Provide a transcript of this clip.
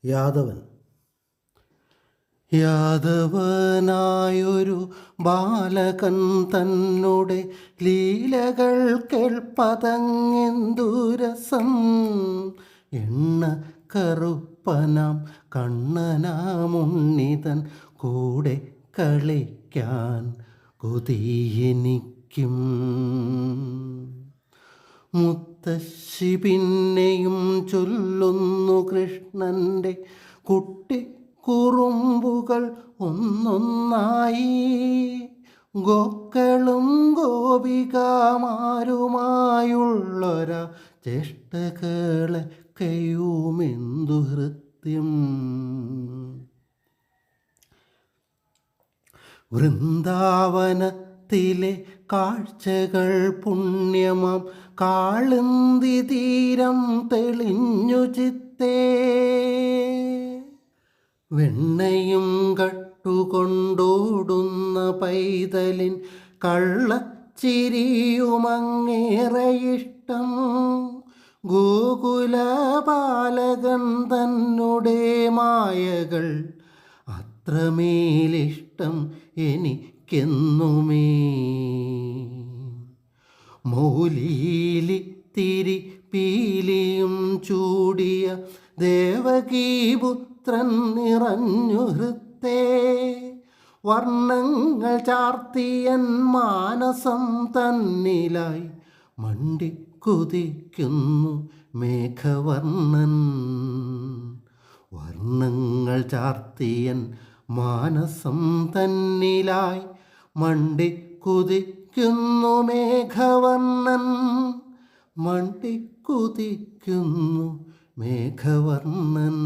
യാദവൻ. യാദവനായൊരു ബാലകൻ തന്നെ ലീലകൾ കേൾപ്പതങ്ങെന്തുരസം. എണ്ണ കറുപ്പനാം കണ്ണനാമുണ്ണിതൻ കൂടെ കളിക്കാൻ കൊതിയെനിക്കും. മുത്തശ്ശി പിന്നെയും ചൊല്ലുന്നു കൃഷ്ണൻ്റെ കുട്ടി കുറുമ്പുകൾ ഒന്നൊന്നായി. ഗോക്കളും ഗോപികമാരുമായുള്ളൊരാ ചേഷ്ടകളൊക്കെയുമെന്തു ഹൃദ്യം. വൃന്ദാവനത്തിലെ കാഴ്ചകൾ പുണ്യമാം കാളിന്തി തീരം തെളിഞ്ഞു ചിത്തേ. വെണ്ണയും കട്ടുകൊണ്ടോടുന്ന പൈതലിൻ കള്ളച്ചിരിയുമങ്ങേറെ ഇഷ്ടം. ഗോകുലപാലകൻ തന്നെ മായകൾ അത്രമേലിഷ്ടം എനിക്കെന്നുമേ. മൗലിയിലിത്തിരി പീലിയും ചൂടിയ ദേവകീപുത്രൻ നിറഞ്ഞു ഹൃത്തേ. വർണ്ണങ്ങൾ ചാർത്തിയൻ മാനസം തന്നിലായി മണ്ടിക്കുതിക്കുന്നു മേഘവർണ്ണൻ. വർണ്ണങ്ങൾ ചാർത്തിയൻ മാനസം തന്നിലായി മണ്ടിക്കുതിക്കുന്നു മേഘവർണ്ണൻ. മണ്ടിക്കുതിക്കുന്നു മേഘവർണ്ണൻ.